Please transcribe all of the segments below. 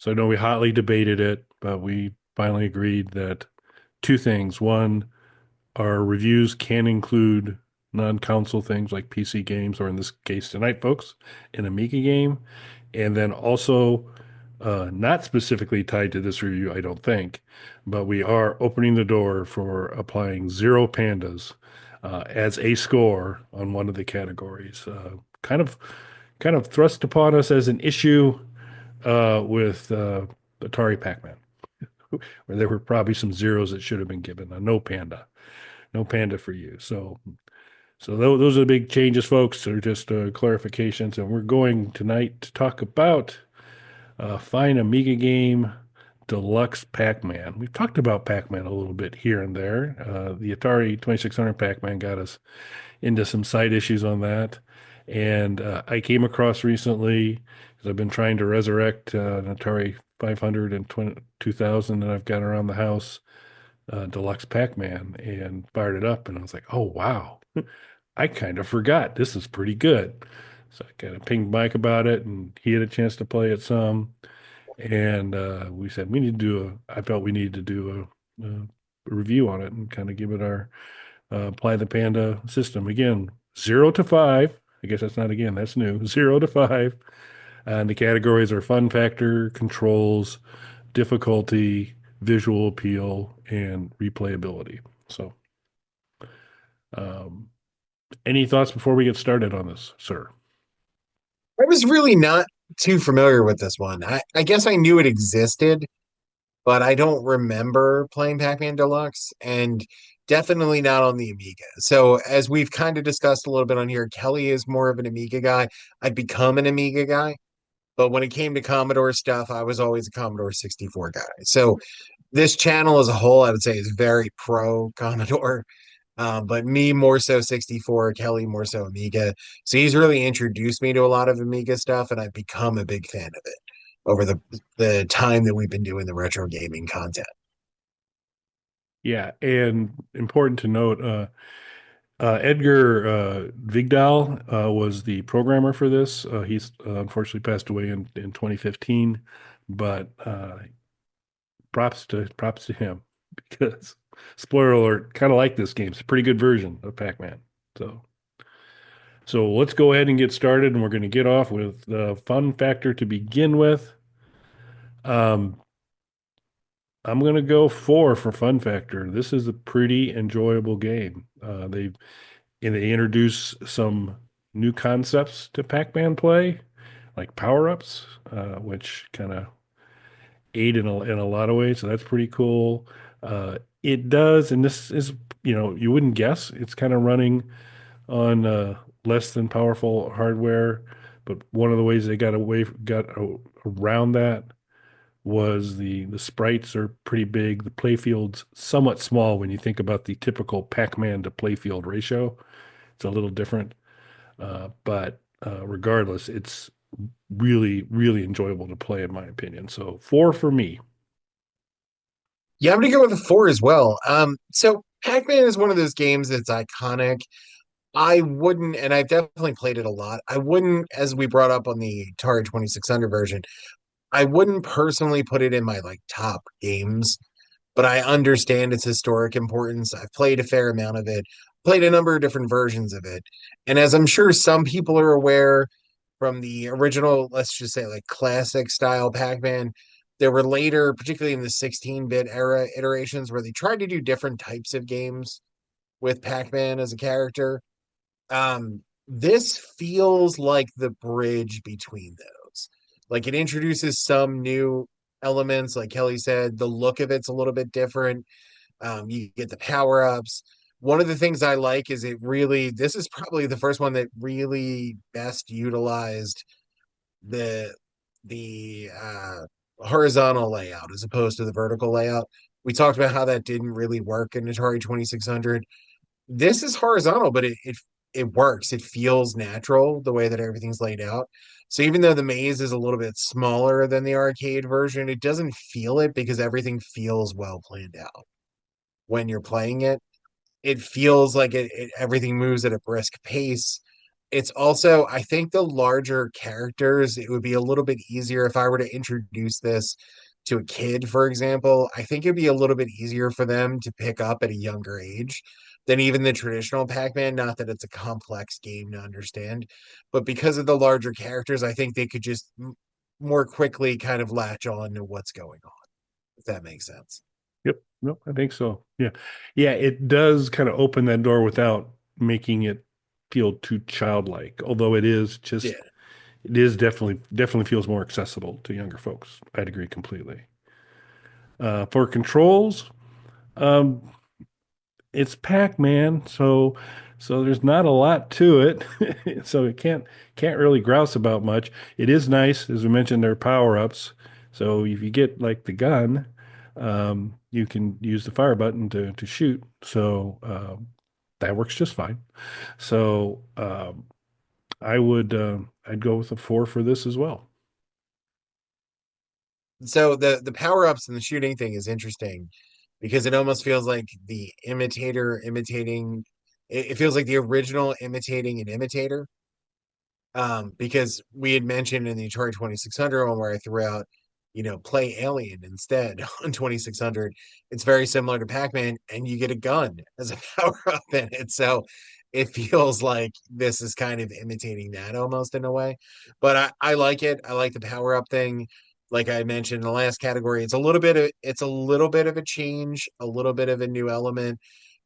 So I know we hotly debated it, but we finally agreed that two things. One, our reviews can include non-console things like PC games, or in this case tonight, folks, an Amiga game. And then also, not specifically tied to this review, I don't think, but we are opening the door for applying zero pandas as a score on one of the categories. Kind of thrust upon us as an issue with Atari Pac-Man, where there were probably some zeros that should have been given. No panda, no panda for you. So those are the big changes, folks. They're just clarifications, and we're going tonight to talk about fine Amiga game, Deluxe Pac-Man. We've talked about Pac-Man a little bit here and there. The Atari 2600 Pac-Man got us into some side issues on that. And I came across recently, because I've been trying to resurrect an Atari 500 and 2000 that I've got around the house, Deluxe Pac-Man, and fired it up. And I was like, oh, wow, I kind of forgot. This is pretty good. So I kind of pinged Mike about it, and he had a chance to play it some. And we said we need to do I felt we needed to do a review on it and kind of give it our apply the Panda system. Again, 0 to 5. I guess that's not again, that's new. 0 to 5. And the categories are fun factor, controls, difficulty, visual appeal, and replayability. So, um, any thoughts before we get started on this, sir? I was really not too familiar with this one. I guess I knew it existed, but I don't remember playing Pac-Man Deluxe and definitely not on the Amiga. So, as we've kind of discussed a little bit on here, Kelly is more of an Amiga guy. I've become an Amiga guy, but when it came to Commodore stuff, I was always a Commodore 64 guy. So, this channel as a whole, I would say, is very pro Commodore. But me more so 64, Kelly more so Amiga. So he's really introduced me to a lot of Amiga stuff, and I've become a big fan of it over the time that we've been doing the retro gaming content. Yeah, and important to note, Edgar Vigdal was the programmer for this. He's unfortunately passed away in 2015, but props to him because spoiler alert, kind of like this game. It's a pretty good version of Pac-Man. So so let's go ahead and get started, and we're going to get off with the fun factor to begin with. Um, I'm going to go 4 for fun factor. This is a pretty enjoyable game. They introduce some new concepts to Pac-Man play, like power-ups, which kind of aid in a lot of ways. So that's pretty cool. It does, and this is, you wouldn't guess. It's kind of running on less than powerful hardware, but one of the ways they around that was the sprites are pretty big. The playfield's somewhat small when you think about the typical Pac-Man to playfield ratio. It's a little different. But regardless, it's really, really enjoyable to play, in my opinion. So 4 for me. Yeah, I'm gonna go with a four as well. So Pac-Man is one of those games that's iconic. I wouldn't, and I've definitely played it a lot. I wouldn't, as we brought up on the Atari 2600 version, I wouldn't personally put it in my like top games, but I understand its historic importance. I've played a fair amount of it, played a number of different versions of it. And as I'm sure some people are aware from the original, let's just say like classic style Pac-Man, there were later, particularly in the 16-bit era iterations, where they tried to do different types of games with Pac-Man as a character. This feels like the bridge between those. Like it introduces some new elements, like Kelly said, the look of it's a little bit different. You get the power ups. One of the things I like is this is probably the first one that really best utilized the the horizontal layout as opposed to the vertical layout. We talked about how that didn't really work in Atari 2600. This is horizontal, but it works. It feels natural the way that everything's laid out. So even though the maze is a little bit smaller than the arcade version, it doesn't feel it because everything feels well planned out when you're playing it. It feels like everything moves at a brisk pace, It's also, I think the larger characters, it would be a little bit easier if I were to introduce this to a kid, for example. I think it'd be a little bit easier for them to pick up at a younger age than even the traditional Pac-Man. Not that it's a complex game to understand, but because of the larger characters, I think they could just more quickly kind of latch on to what's going on, if that makes sense. Yep. No, I think so. Yeah. Yeah, it does kind of open that door without making it feel too childlike, although Yeah. it is definitely feels more accessible to younger folks. I'd agree completely. For controls, um, it's Pac-Man, so there's not a lot to it. So it can't really grouse about much. It is nice, as we mentioned, there are power-ups. So if you get like the gun, you can use the fire button to shoot. So that works just fine. So I'd go with a 4 for this as well. So the power-ups and the shooting thing is interesting because it almost feels like the imitator imitating it feels like the original imitating an imitator. Because we had mentioned in the Atari 2600 one where I threw out, play Alien instead on 2600. It's very similar to Pac-Man, and you get a gun as a power up in it. So it feels like this is kind of imitating that almost in a way. But I like it. I like the power up thing. Like I mentioned in the last category, it's a little bit of a change, a little bit of a new element,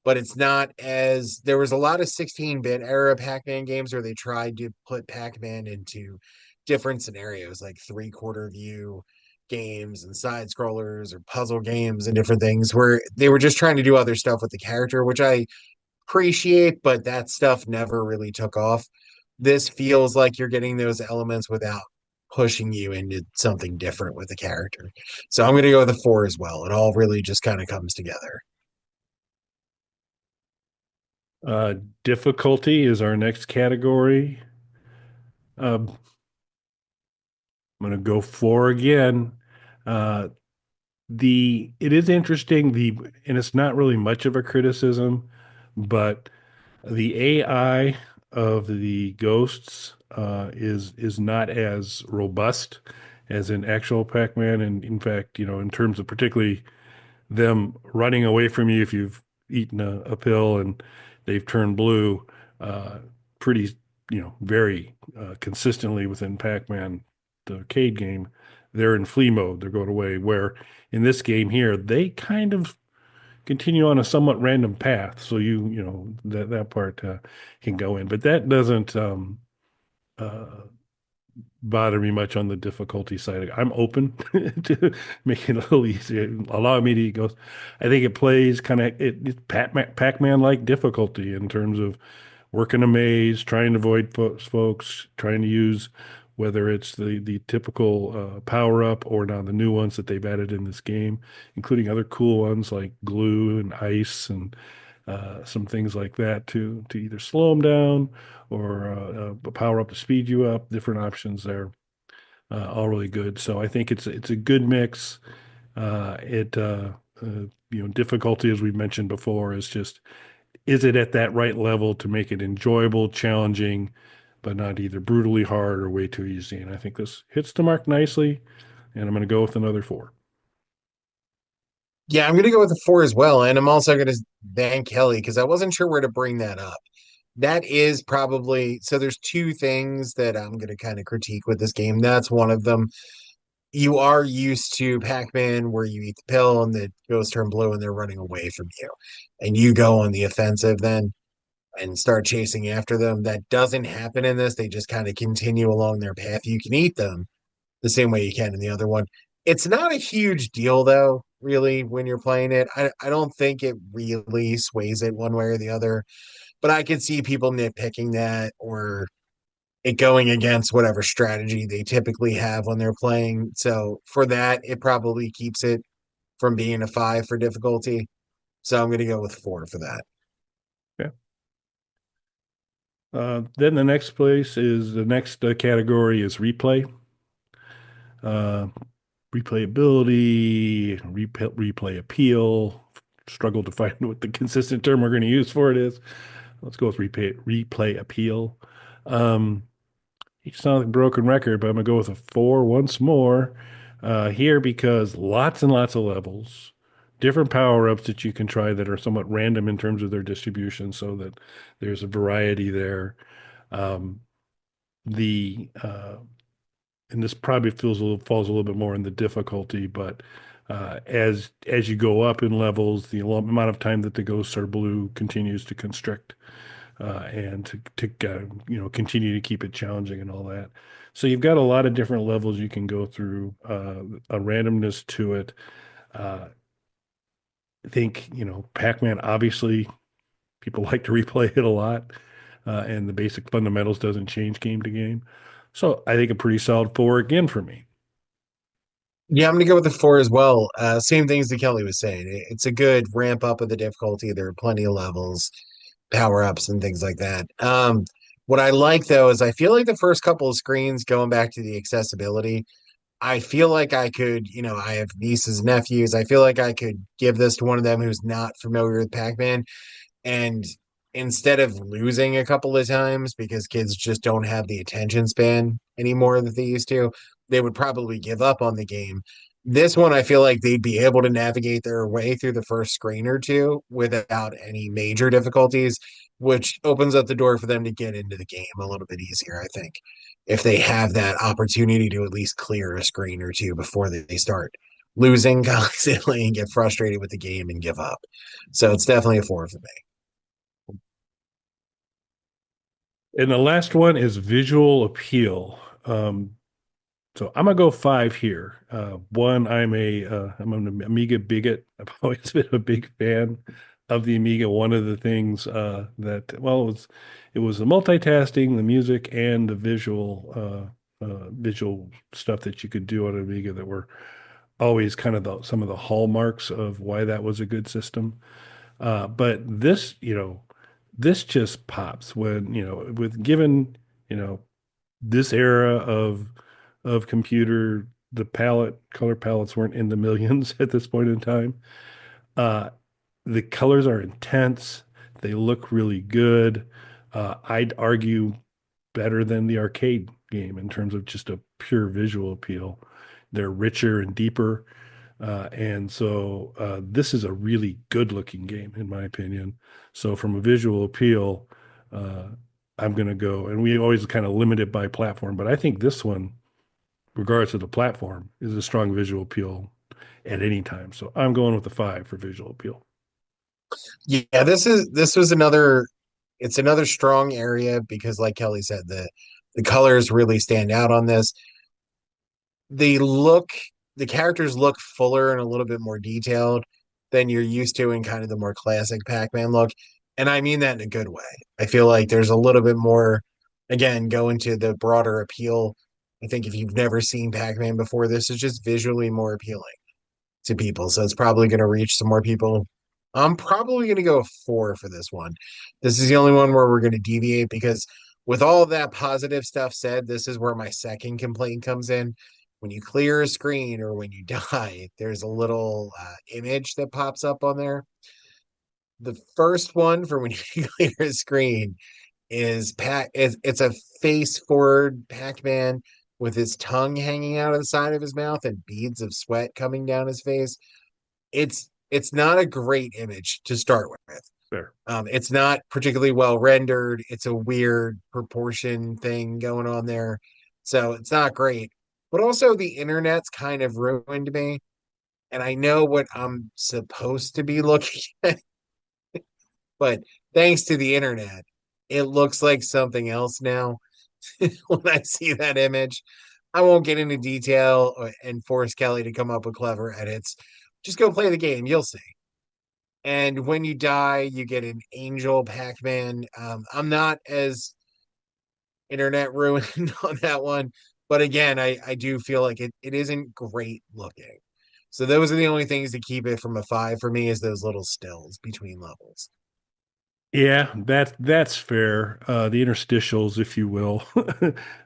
but it's not as there was a lot of 16-bit era Pac-Man games where they tried to put Pac-Man into different scenarios like three-quarter view games and side scrollers or puzzle games and different things where they were just trying to do other stuff with the character, which I appreciate, but that stuff never really took off. This feels like you're getting those elements without pushing you into something different with the character. So I'm going to go with a 4 as well. It all really just kind of comes together. Uh, Difficulty is our next category. I'm going to go 4 again. Uh, it is interesting and it's not really much of a criticism, but the AI of the ghosts is not as robust as in actual Pac-Man, and in fact, in terms of particularly them running away from you if you've eaten a pill and they've turned blue, uh, pretty very consistently within Pac-Man, the arcade game, they're in flee mode. They're going away. Where in this game here, they kind of continue on a somewhat random path. So that part can go in, but that doesn't uh, bother me much on the difficulty side. I'm open to making it a little easier. Allow me to go. I think it plays kind of it's Pac-Man like difficulty in terms of working a maze, trying to avoid folks, trying to use whether it's the typical power up or now the new ones that they've added in this game, including other cool ones like glue and ice and some things like that to either slow them down or power up to speed you up. Different options there, all really good. So I think it's a good mix. It difficulty as we've mentioned before is it at that right level to make it enjoyable, challenging, but not either brutally hard or way too easy. And I think this hits the mark nicely. And I'm going to go with another 4. Yeah, I'm going to go with a 4 as well. And I'm also going to thank Kelly because I wasn't sure where to bring that up. That is probably so. There's two things that I'm going to kind of critique with this game. That's one of them. You are used to Pac-Man where you eat the pill and the ghosts turn blue and they're running away from you. And you go on the offensive then and start chasing after them. That doesn't happen in this. They just kind of continue along their path. You can eat them the same way you can in the other one. It's not a huge deal though, really, when you're playing it. I don't think it really sways it one way or the other, but I could see people nitpicking that or it going against whatever strategy they typically have when they're playing. So for that, it probably keeps it from being a 5 for difficulty. So I'm going to go with 4 for that. Yeah. Then the next category is replay. Uh, Replayability, replay appeal. Struggle to find what the consistent term we're going to use for it is. Let's go with replay appeal. Um, you sound like a broken record, but I'm gonna go with a four once more here because lots and lots of levels, different power-ups that you can try that are somewhat random in terms of their distribution, so that there's a variety there. Um, the and this probably falls a little bit more in the difficulty, but as you go up in levels, the amount of time that the ghosts are blue continues to constrict, and to continue to keep it challenging and all that. So you've got a lot of different levels you can go through, a randomness to it. Uh, I think Pac-Man, obviously people like to replay it a lot, and the basic fundamentals doesn't change game to game. So I think a pretty solid four again for me. Yeah, I'm gonna go with the four as well. Same things that Kelly was saying. It's a good ramp up of the difficulty. There are plenty of levels, power ups, and things like that. What I like though is I feel like the first couple of screens, going back to the accessibility, I feel like I could, I have nieces and nephews. I feel like I could give this to one of them who's not familiar with Pac-Man. And instead of losing a couple of times because kids just don't have the attention span anymore that they used to, they would probably give up on the game. This one, I feel like they'd be able to navigate their way through the first screen or two without any major difficulties, which opens up the door for them to get into the game a little bit easier, I think, if they have that opportunity to at least clear a screen or two before they start losing constantly and get frustrated with the game and give up. So it's definitely a four for me. And the last one is visual appeal. So I'm gonna go five here. One, I'm an Amiga bigot. I've always been a big fan of the Amiga. One of the things it was the multitasking, the music, and the visual stuff that you could do on Amiga that were always kind of some of the hallmarks of why that was a good system. But this just pops when, with given, you know, this era of computer, the color palettes weren't in the millions at this point in time. Uh, the colors are intense. They look really good. I'd argue better than the arcade game in terms of just a pure visual appeal. They're richer and deeper. And so this is a really good looking game, in my opinion. So from a visual appeal, uh, I'm going to go, and we always kind of limit it by platform, but I think this one, regardless of the platform, is a strong visual appeal at any time. So I'm going with the five for visual appeal. Yeah, this was another it's another strong area because like Kelly said, the colors really stand out on this. They look the characters look fuller and a little bit more detailed than you're used to in kind of the more classic Pac-Man look. And I mean that in a good way. I feel like there's a little bit more, again, going to the broader appeal. I think if you've never seen Pac-Man before, this is just visually more appealing to people. So it's probably going to reach some more people. I'm probably going to go a four for this one. This is the only one where we're going to deviate because, with all that positive stuff said, this is where my second complaint comes in. When you clear a screen or when you die, there's a little image that pops up on there. The first one for when you clear a screen it's a face forward Pac-Man with his tongue hanging out of the side of his mouth and beads of sweat coming down his face. It's not a great image to start with. There. It's not particularly well rendered. It's a weird proportion thing going on there. So it's not great. But also the internet's kind of ruined me. And I know what I'm supposed to be looking at, but thanks to the internet, it looks like something else now when I see that image. I won't get into detail and force Kelly to come up with clever edits. Just go play the game. You'll see. And when you die, you get an angel Pac-Man. I'm not as internet ruined on that one, but again, I do feel like it isn't great looking. So those are the only things to keep it from a five for me is those little stills between levels. Yeah, that's fair. The interstitials, if you will,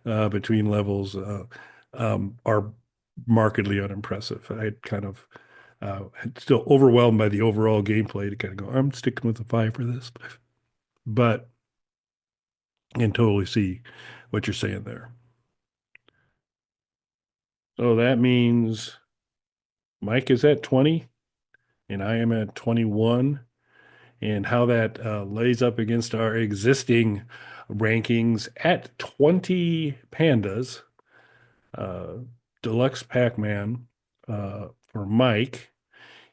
between levels, are markedly unimpressive. I kind of still overwhelmed by the overall gameplay to kind of go, I'm sticking with the five for this. But and totally see what you're saying there. So that means Mike is at 20 and I am at 21. And how that lays up against our existing rankings at 20 pandas, uh, Deluxe Pac-Man for Mike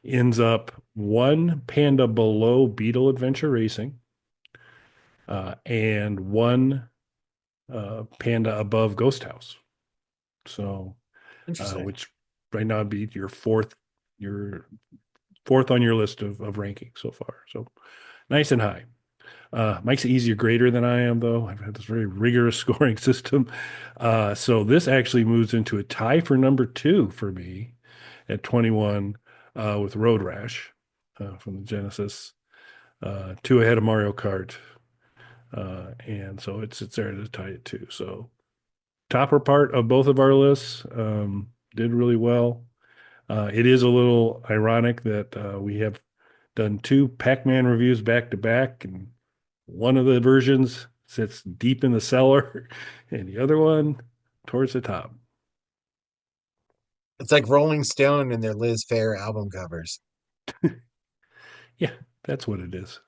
ends up one panda below Beetle Adventure Racing and one panda above Ghost House. So, Interesting. which right now would be your fourth on your list of rankings so far. So nice and high. Mike's easier grader than I am, though. I've had this very rigorous scoring system. So this actually moves into a tie for number two for me at 21 with Road Rash from the Genesis, two ahead of Mario Kart. And so it's there to tie it too. So topper part of both of our lists did really well. It is a little ironic that we have done two Pac-Man reviews back to back, and one of the versions sits deep in the cellar, and the other one towards the top. It's like Rolling Stone and their Liz Phair album covers. Yeah, that's what it is.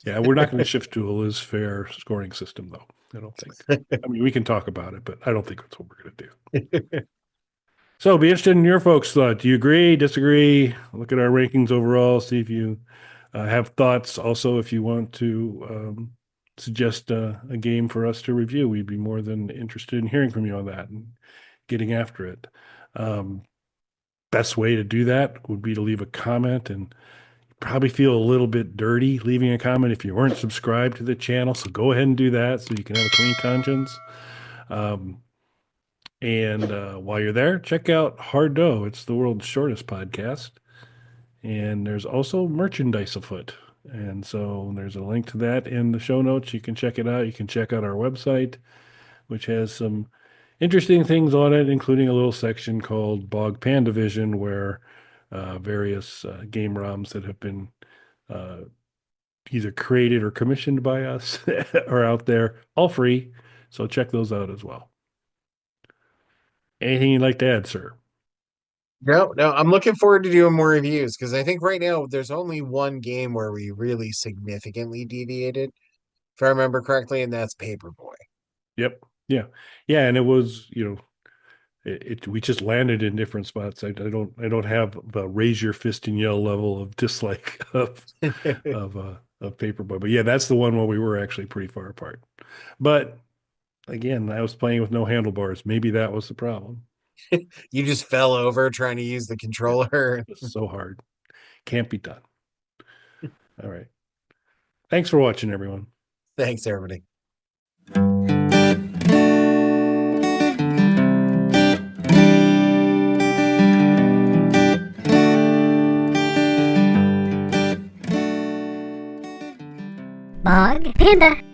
Yeah, we're not going to shift to a Liz Fair scoring system, though. I don't think. I mean, we can talk about it, but I don't think that's what we're going to do. So, be interested in your folks' thought. Do you agree, disagree? Look at our rankings overall, see if you have thoughts. Also, if you want to suggest a game for us to review, we'd be more than interested in hearing from you on that and getting after it. Um, Best way to do that would be to leave a comment, and probably feel a little bit dirty leaving a comment if you weren't subscribed to the channel. So go ahead and do that so you can have a clean conscience. Um, and while you're there, check out Hard Dough. It's the world's shortest podcast. And there's also merchandise afoot. And so there's a link to that in the show notes. You can check it out. You can check out our website, which has some interesting things on it, including a little section called Bog Panda Vision, where various game ROMs that have been uh, either created or commissioned by us are out there, all free. So check those out as well. Anything you'd like to add, sir? No, no, I'm looking forward to doing more reviews because I think right now there's only one game where we really significantly deviated, if I remember correctly, and that's Paperboy. Yep. Yeah. Yeah. And it was, we just landed in different spots. I don't have the raise your fist and yell level of dislike of Paperboy. But yeah, that's the one where we were actually pretty far apart. But again, I was playing with no handlebars. Maybe that was the problem. You just fell over trying to use the Yeah. controller. It's so hard. Can't be done. All right. Thanks for watching, everyone. Thanks, everybody. Bog Panda.